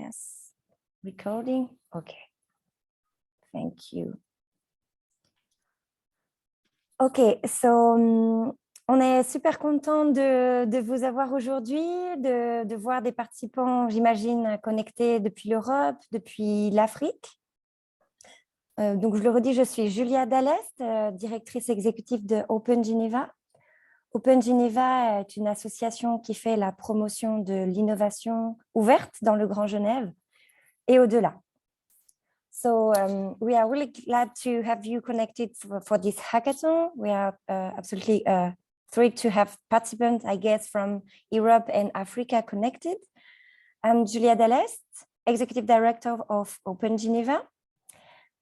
Yes. Recording. Okay. Thank you. Ok, so on est super content de vous avoir aujourd'hui, de voir des participants, j'imagine, connectés depuis l'Europe, depuis l'Afrique. Donc, je le redis, je suis Julia Dallest, directrice exécutive de Open Geneva. Open Geneva est une association qui fait la promotion de l'innovation ouverte dans le Grand Genève et au-delà. So we are really glad to have you connected for this hackathon. We are absolutely thrilled to have participants, I guess, from Europe and Africa connected. I'm Julia Dallest, Executive Director of Open Geneva.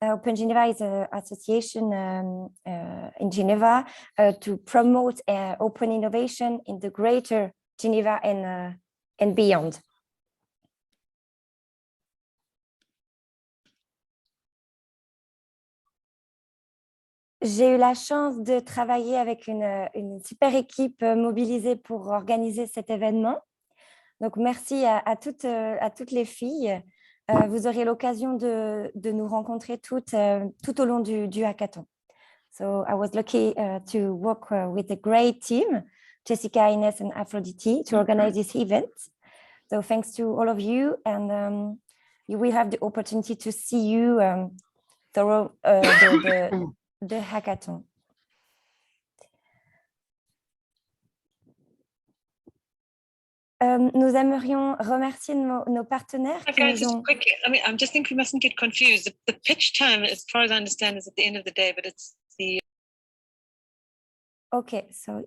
Open Geneva is an association in Geneva to promote open innovation in the greater Geneva and beyond. J'ai eu la chance de travailler avec une super équipe mobilisée pour organiser cet événement. Donc, merci à toutes les filles. Vous aurez l'occasion de nous rencontrer toutes tout au long du hackathon. So, I was lucky to work with a great team, Jessica, Ines, and Aphrodite, to organize this event. So, thanks to all of you, and you will have the opportunity to see you through the hackathon. Nous aimerions remercier nos partenaires. Okay, just quickly, I mean, I just think we mustn't get confused. The pitch time, as far as I understand, is at the end of the day, but it's the... Okay, so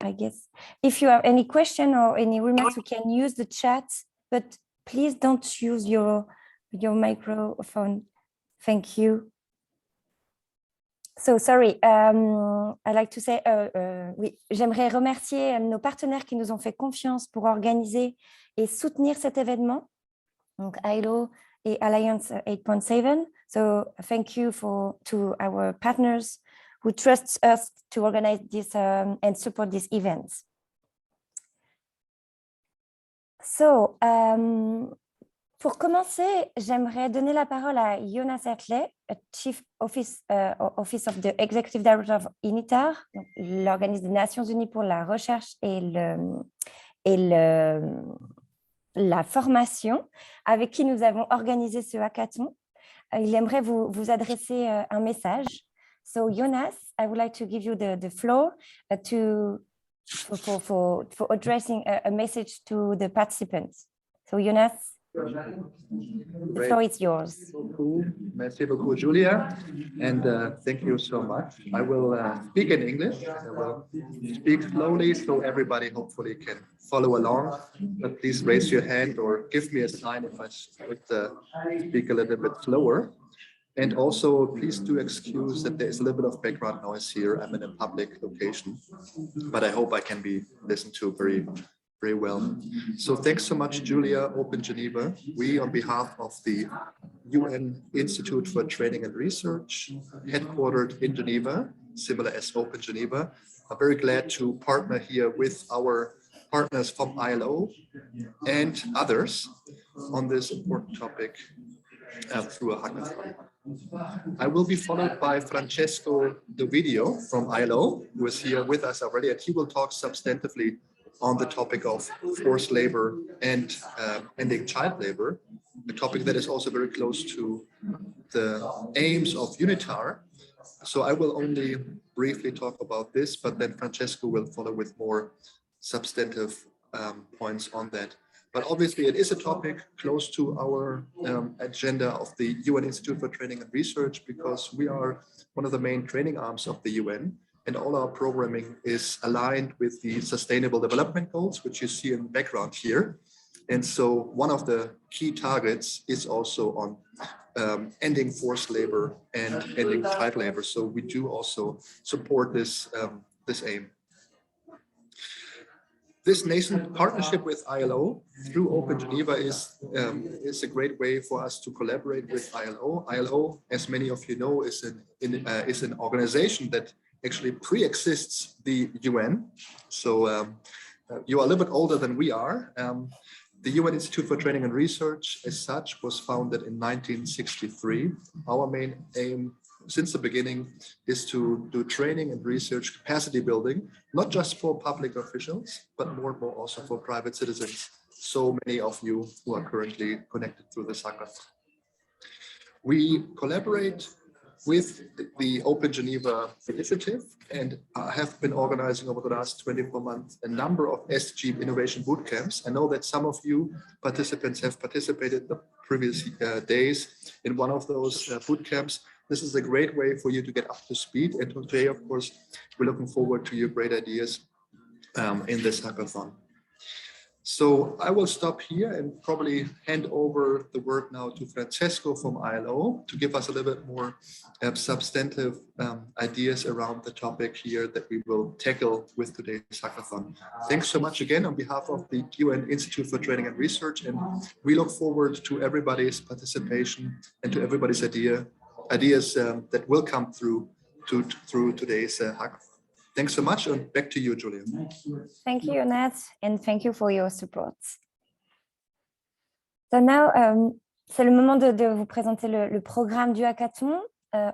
I guess if you have any question or any remarks, we can use the chat, but please don't use your microphone. Thank you. So sorry, I'd like to say, oui, j'aimerais remercier nos partenaires qui nous ont fait confiance pour organiser et soutenir cet événement, donc ILO et Alliance 8.7. So thank you to our partners who trust us to organize this and support this event. So, pour commencer, j'aimerais donner la parole à Jonas Ertle, Chief Office of the Executive Director of UNITAR, l'organisme des Nations Unies pour la recherche et la formation, avec qui nous avons organisé ce hackathon. Il aimerait vous adresser un message. So, Jonas, I would like to give you the floor for addressing a message to the participants. So, Jonas, the floor is yours. Merci beaucoup, Julia, and thank you so much. I will speak in English. I will speak slowly so everybody hopefully can follow along. But please raise your hand or give me a sign if I should speak a little bit slower. And also, please do excuse that there is a little bit of background noise here. I'm in a public location, but I hope I can be listened to very well. So thanks so much, Julia, Open Geneva. We, on behalf of the UN Institute for Training and Research, headquartered in Geneva, similar as Open Geneva, are very glad to partner here with our partners from ILO and others on this important topic through a hackathon. I will be followed by Francesco Dovidio from ILO, who is here with us already, and he will talk substantively on the topic of forced labor and ending child labor, a topic that is also very close to the aims of UNITAR. So I will only briefly talk about this, but then Francesco will follow with more substantive points on that. But obviously it is a topic close to our agenda of the UN Institute for Training and Research, because we are one of the main training arms of the UN. And all our programming is aligned with the Sustainable Development Goals, which you see in the background here. And so one of the key targets is also on ending forced labor and ending child labor. So we do also support this aim. This nascent partnership with ILO through Open Geneva is a great way for us to collaborate with ILO. ILO, as many of you know, is an organization that actually pre-exists the UN. So you are a little bit older than we are. The UN Institute for Training and Research, as such, was founded in 1963. Our main aim since the beginning is to do training and research capacity building, not just for public officials, but more and more also for private citizens. So many of you who are currently connected through this hackathon. We collaborate with the Open Geneva Initiative and have been organizing over the last 24 months a number of SDG Innovation Bootcamps. I know that some of you participants have participated the previous days in one of those bootcamps. This is a great way for you to get up to speed. And today, of course, we're looking forward to your great ideas in this hackathon. So I will stop here and probably hand over the word now to Francesco from ILO to give us a little bit more substantive ideas around the topic here that we will tackle with today's hackathon. Thanks so much again on behalf of the UN Institute for Training and Research, and we look forward to everybody's participation and to everybody's ideas that will come through today's hackathon. Thanks so much, and back to you, Julia. Thank you, Nat, and thank you for your support. So now, c'est le moment de vous présenter le programme du hackathon.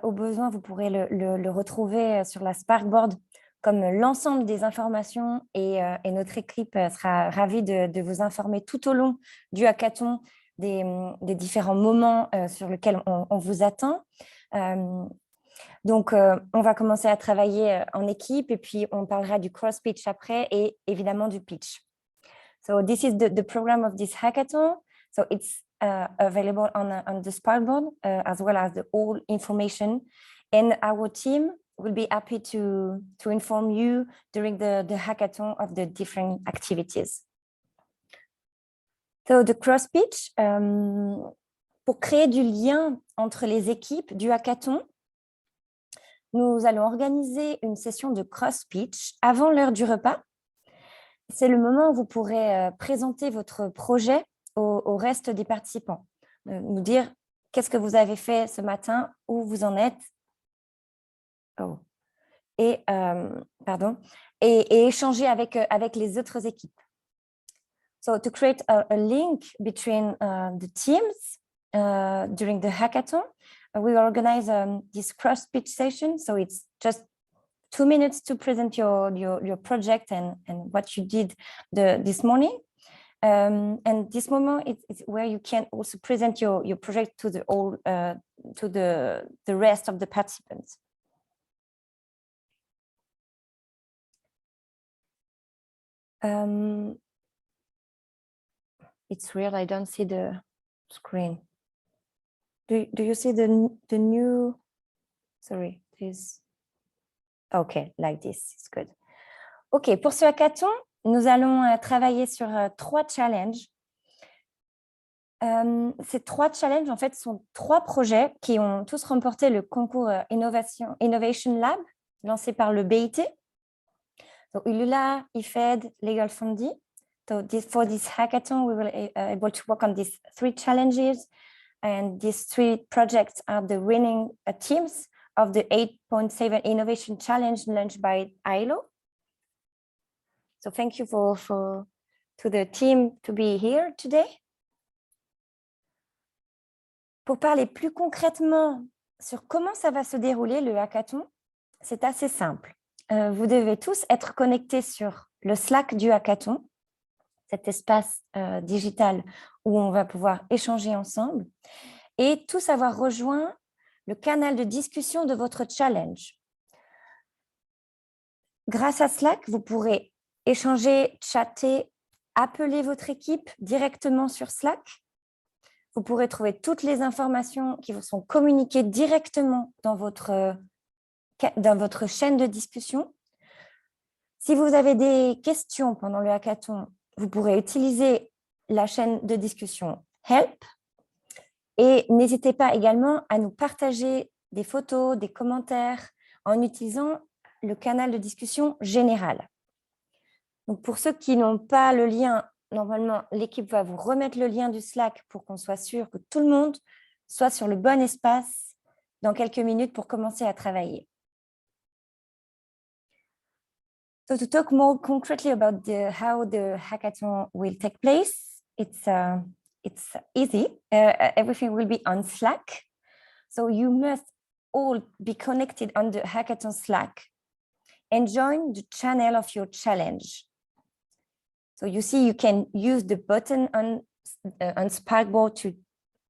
Au besoin, vous pourrez le retrouver sur la Sparkboard comme l'ensemble des informations et notre équipe sera ravie de vous informer tout au long du hackathon des différents moments sur lesquels on vous attend. Donc, on va commencer à travailler en équipe et puis on parlera du cross-pitch après et évidemment du pitch. So this is the program of this hackathon. So it's available on the Sparkboard as well as the all information. And our team will be happy to inform you during the hackathon of the different activities. So the cross-pitch, pour créer du lien entre les équipes du hackathon, nous allons organiser une session de cross-pitch avant l'heure du repas. C'est le moment où vous pourrez présenter votre projet au reste des participants. Nous dire qu'est-ce que vous avez fait ce matin, où vous en êtes. Oh. Et échanger avec les autres équipes. So to create a link between the teams during the hackathon, we organize this cross-pitch session. So it's just 2 minutes to present your project and what you did this morning. And this moment is where you can also present your project to the rest of the participants. It's real. I don't see the screen. Do you see the new? Sorry, please. Okay, like this. It's good. Okay, pour ce hackathon, nous allons travailler sur 3 challenges. Ces 3 challenges, en fait, sont 3 projets qui ont tous remporté le concours Innovation Lab lancé par le BIT. So Ulula, IFED, Legal Fondi. So for this hackathon, we will be able to work on these 3 challenges. And these 3 projects are the winning teams of the 8.7 Innovation Challenge launched by ILO. So thank you to the team to be here today. Pour parler plus concrètement sur comment ça va se dérouler le hackathon, c'est assez simple. Vous devez tous être connectés sur le Slack du hackathon, cet espace digital où on va pouvoir échanger ensemble, et tous avoir rejoint le canal de discussion de votre challenge. Grâce à Slack, vous pourrez échanger, chatter, appeler votre équipe directement sur Slack. Vous pourrez trouver toutes les informations qui vous sont communiquées directement dans votre chaîne de discussion. Si vous avez des questions pendant le hackathon, vous pourrez utiliser la chaîne de discussion Help. Et n'hésitez pas également à nous partager des photos, des commentaires en utilisant le canal de discussion général. Donc pour ceux qui n'ont pas le lien, normalement, l'équipe va vous remettre le lien du Slack pour qu'on soit sûr que tout le monde soit sur le bon espace dans quelques minutes pour commencer à travailler. So to talk more concretely about how the hackathon will take place, it's easy. Everything will be on Slack. So you must all be connected on the Hackathon Slack and join the channel of your challenge. So you see, you can use the button on Sparkboard to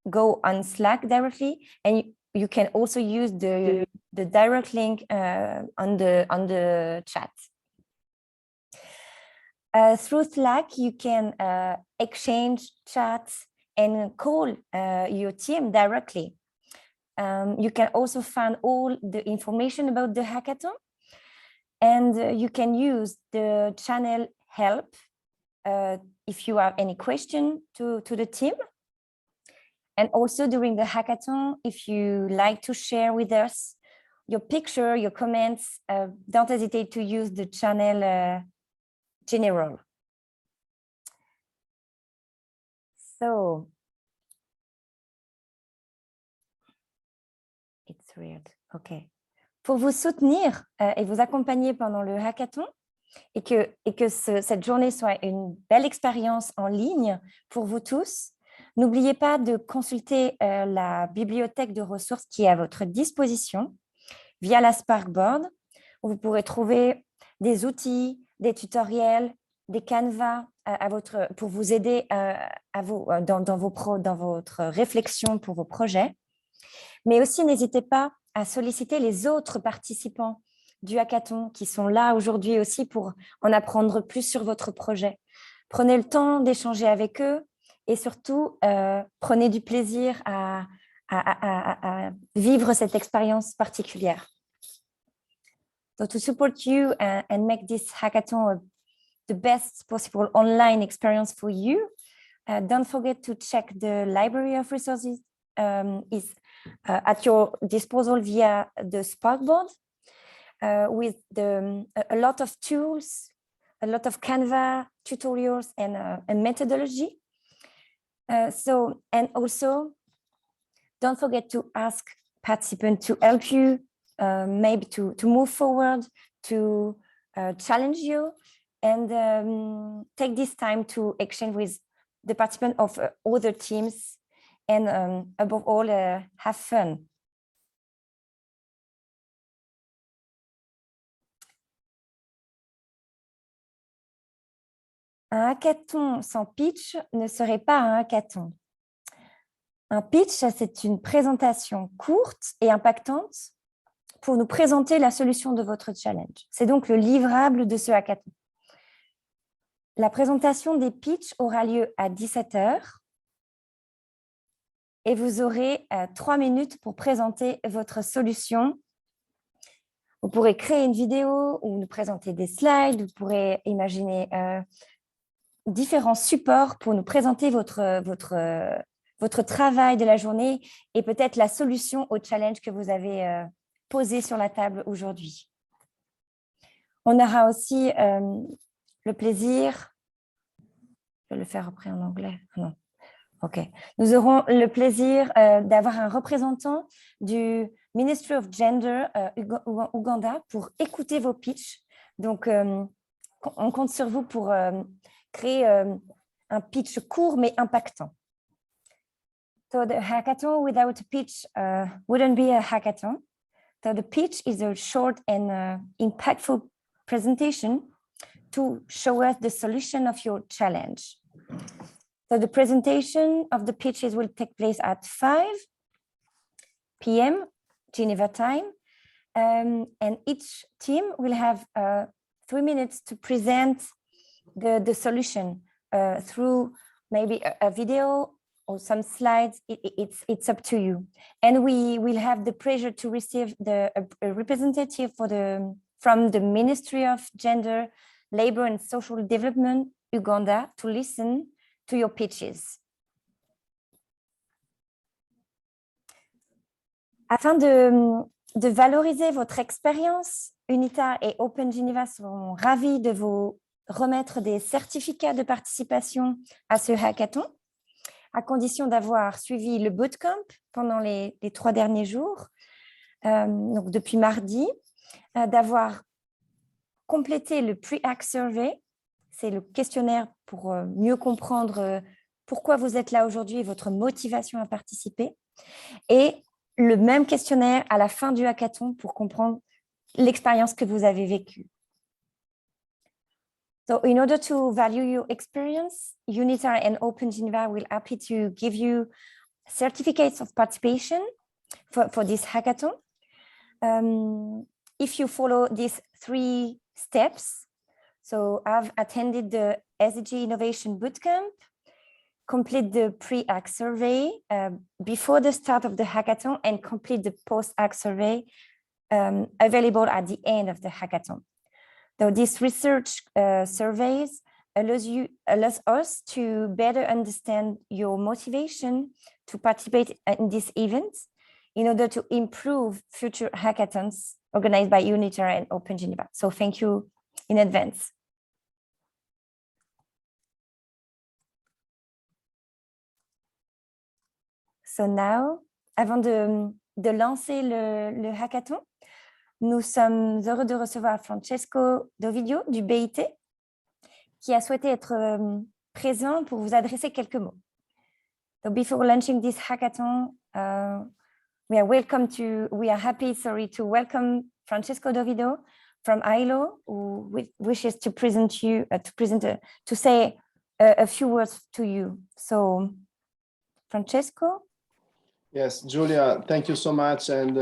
go on Slack directly, and you can also use the direct link on the chat. Through Slack, you can exchange chats and call your team directly. You can also find all the information about the hackathon, and you can use the channel help if you have any question to the team. And also during the hackathon, if you like to share with us your picture, your comments, don't hesitate to use the channel general. So it's weird. OK. Pour vous soutenir et vous accompagner pendant le hackathon et que cette journée soit une belle expérience en ligne pour vous tous, n'oubliez pas de consulter la bibliothèque de ressources qui est à votre disposition via la Sparkboard, où vous pourrez trouver des outils, des tutoriels, des canevas pour vous aider dans votre réflexion pour vos projets. Mais aussi, n'hésitez pas à solliciter les autres participants du hackathon qui sont là aujourd'hui aussi pour en apprendre plus sur votre projet. Prenez le temps d'échanger avec eux et surtout, prenez du plaisir à vivre cette expérience particulière. So to support you and make this hackathon the best possible online experience for you, don't forget to check the library of resources is at your disposal via the Sparkboard with a lot of tools, a lot of Canva tutorials and a methodology. And also, don't forget to ask participants to help you, maybe to move forward, to challenge you, and take this time to exchange with the participants of other teams, and above all, have fun. Un hackathon sans pitch ne serait pas un hackathon. Un pitch, c'est une présentation courte et impactante pour nous présenter la solution de votre challenge. C'est donc le livrable de ce hackathon. La présentation des pitchs aura lieu à 17 h et vous aurez 3 minutes pour présenter votre solution. Vous pourrez créer une vidéo ou nous présenter des slides. Vous pourrez imaginer différents supports pour nous présenter votre travail de la journée et peut-être la solution au challenge que vous avez posé sur la table aujourd'hui. On aura aussi le plaisir, je vais le faire après en anglais, non. OK. Nous aurons le plaisir d'avoir un représentant du Ministry of Gender Ouganda pour écouter vos pitchs. Donc, on compte sur vous pour créer un pitch court mais impactant. So the hackathon without a pitch wouldn't be a hackathon. So the pitch is a short and impactful presentation to show us the solution of your challenge. So the presentation of the pitches will take place at 5 p.m. Geneva time, and each team will have 3 minutes to present the solution through maybe a video or some slides. It's up to you. And we will have the pleasure to receive a representative from the Ministry of Gender, Labour and Social Development, Uganda, to listen to your pitches. Afin de valoriser votre expérience, UNITA et Open Geneva sont ravis de vous remettre des certificats de participation à ce hackathon, à condition d'avoir suivi le bootcamp pendant les 3 derniers jours, donc depuis mardi, d'avoir complété le Pre-Hack Survey, c'est le questionnaire pour mieux comprendre pourquoi vous êtes là aujourd'hui et votre motivation à participer. Et le même questionnaire à la fin du hackathon pour comprendre l'expérience que vous avez vécue. So in order to value your experience, UNITAR and Open Geneva will be happy to give you certificates of participation for this hackathon. If you follow these 3 steps, so I've attended the SDG Innovation Bootcamp, complete the pre-hack survey before the start of the hackathon, and complete the post-hack survey available at the end of the hackathon. So these research surveys allows us to better understand your motivation to participate in this event in order to improve future hackathons organized by UNITAR and Open Geneva. So thank you in advance. So now, avant de lancer le hackathon, nous sommes heureux de recevoir Francesco Dovidio du BIT qui a souhaité être présent pour vous adresser quelques mots. So before launching this hackathon, we are happy to welcome Francesco Dovidio from ILO, who wishes to to say a few words to you. So, Francesco. Yes, Julia, thank you so much, and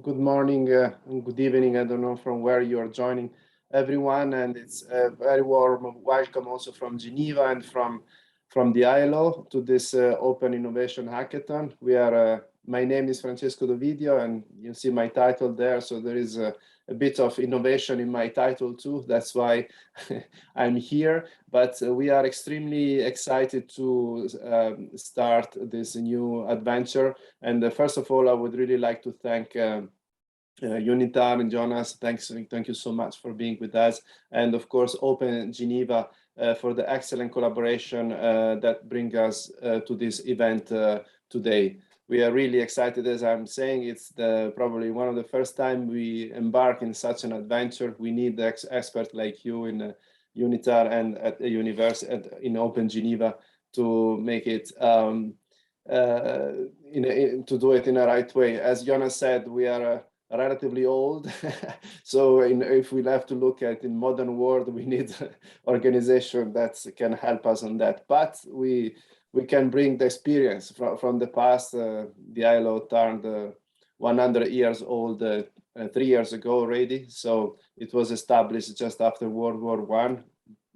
good morning and good evening. I don't know from where you are joining everyone, and it's a very warm welcome also from Geneva and from the ILO to this Open Innovation Hackathon. My name is Francesco Dovidio, and you see my title there, so there is a bit of innovation in my title too. That's why I'm here. But we are extremely excited to start this new adventure. And first of all, I would really like to thank UNITAR and Jonas. Thank you so much for being with us. And of course, Open Geneva for the excellent collaboration that bring us to this event today. We are really excited, as I'm saying. It's probably one of the first time we embark in such an adventure. We need the expert like you in UNITAR and at the university in Open Geneva to make it to do it in a right way. As Jonas said, we are relatively old, so if we have to look at in modern world, we need organization that can help us on that. But we can bring the experience from the past. The ILO turned 100 years old 3 years ago already. So it was established just after World War I,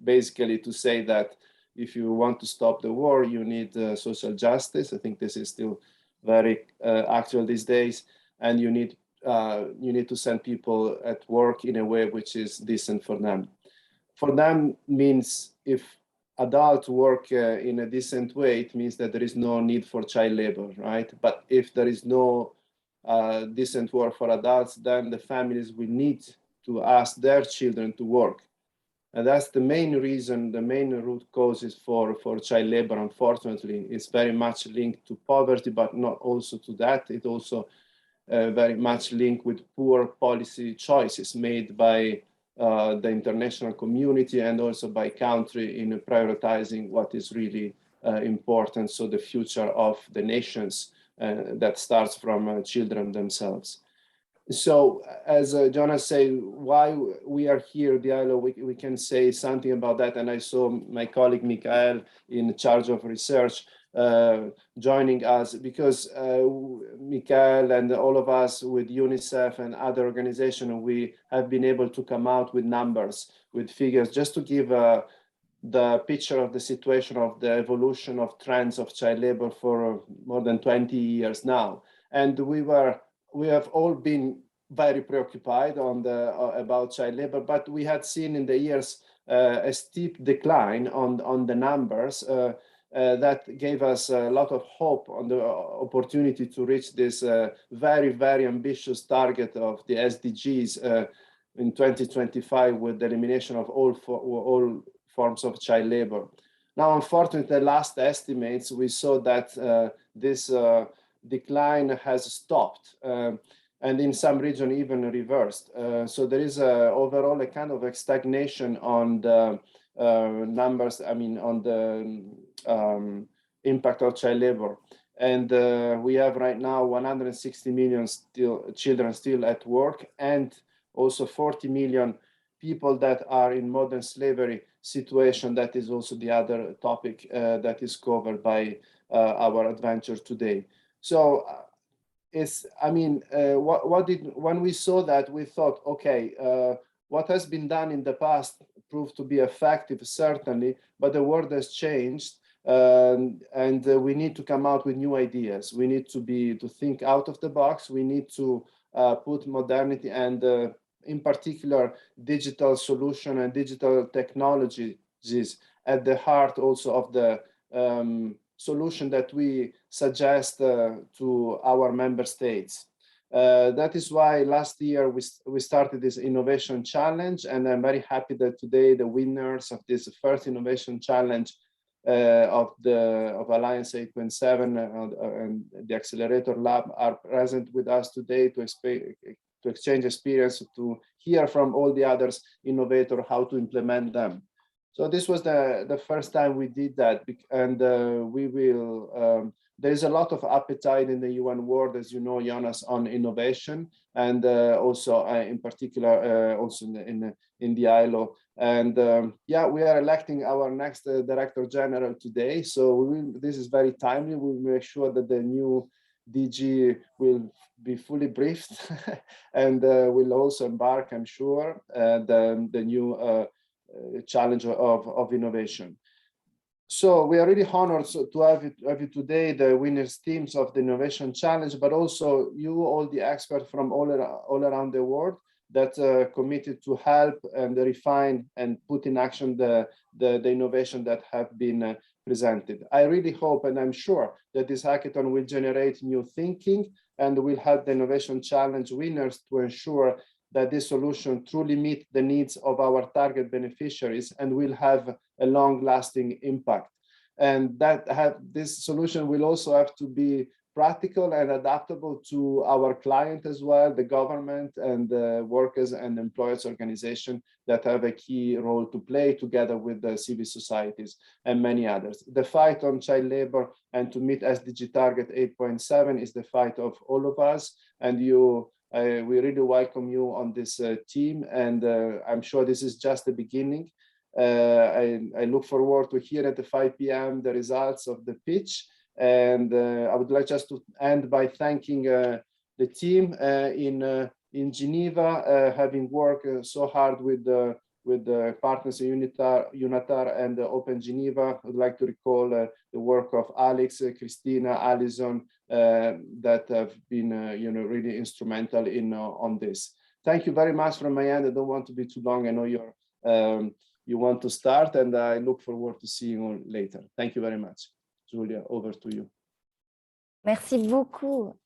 basically to say that if you want to stop the war, you need social justice. I think this is still very actual these days. And you need to send people at work in a way which is decent for them. For them means if adults work in a decent way, it means that there is no need for child labor, right? But if there is no decent work for adults, then the families will need to ask their children to work. And that's the main reason, the main root causes for child labor, unfortunately. It's very much linked to poverty, but not also to that. It also very much linked with poor policy choices made by the international community and also by country in prioritizing what is really important. So the future of the nations that starts from children themselves. So as Jonas said, why we are here, the ILO, we can say something about that. And I saw my colleague Michael in charge of research joining us, because Michael and all of us with UNICEF and other organizations, we have been able to come out with numbers, with figures, just to give the picture of the situation of the evolution of trends of child labor for more than 20 years now. And we have all been very preoccupied about child labor, but we had seen in the years a steep decline on the numbers that gave us a lot of hope on the opportunity to reach this very, very ambitious target of the SDGs in 2025 with the elimination of all forms of child labor. Now, unfortunately, the last estimates, we saw that this decline has stopped, and in some region even reversed. So there is overall a kind of a stagnation on the numbers, I mean, on the impact of child labor. And we have right now 160 million children still at work, and also 40 million people that are in modern slavery situation. That is also the other topic that is covered by our adventure today. So when we saw that, we thought, okay, what has been done in the past proved to be effective, certainly, but the world has changed. And we need to come out with new ideas. We need to think out of the box. We need to put modernity and in particular digital solution and digital technologies at the heart also of the solution that we suggest to our member states. That is why last year we started this innovation challenge, and I'm very happy that today the winners of this first innovation challenge of Alliance 8.7 and the Accelerator Lab are present with us today to exchange experience, to hear from all the others innovators how to implement them. So this was the first time we did that, and we will. There is a lot of appetite in the UN world, as you know, Jonas, on innovation, and also in particular also in the ILO. And yeah, we are electing our next Director General today. So this is very timely. We'll make sure that the new DG will be fully briefed and will also embark, I'm sure, the new challenge of innovation. So we are really honored to have you today, the winners teams of the Innovation Challenge, but also you, all the experts from all around the world that committed to help and refine and put in action the innovation that have been presented. I really hope, and I'm sure, that this hackathon will generate new thinking and will help the Innovation Challenge winners to ensure that this solution truly meet the needs of our target beneficiaries and will have a long-lasting impact. And this solution will also have to be practical and adaptable to our client as well, the government and the workers and employers organization that have a key role to play together with the civil societies and many others. The fight on child labor and to meet SDG target 8.7 is the fight of all of us, and we really welcome you on this team, and I'm sure this is just the beginning. I look forward to hear at the 5 p.m. the results of the pitch, and I would like just to end by thanking the team in Geneva, having worked so hard with the partners in UNATAR and Open Geneva. I'd like to recall the work of Alex, Christina, Alison, that have been really instrumental in on this. Thank you very much from my end. I don't want to be too long. I know you want to start, and I look forward to seeing you later. Thank you very much. Julia, over to you. Merci beaucoup.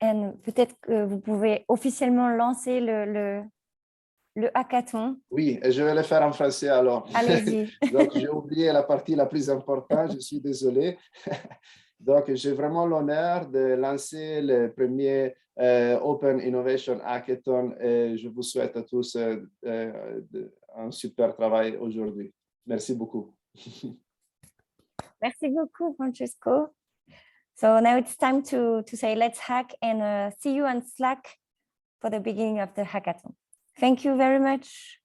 Et peut-être que vous pouvez officiellement lancer le hackathon. Oui, et je vais le faire en français alors. Allez-y. Donc, j'ai oublié la partie la plus importante, je suis désolé. Donc, j'ai vraiment l'honneur de lancer le premier Open Innovation Hackathon et je vous souhaite à tous un super travail aujourd'hui. Merci beaucoup. Merci beaucoup, Francesco. So now it's time to say let's hack, and see you on Slack for the beginning of the hackathon. Thank you very much.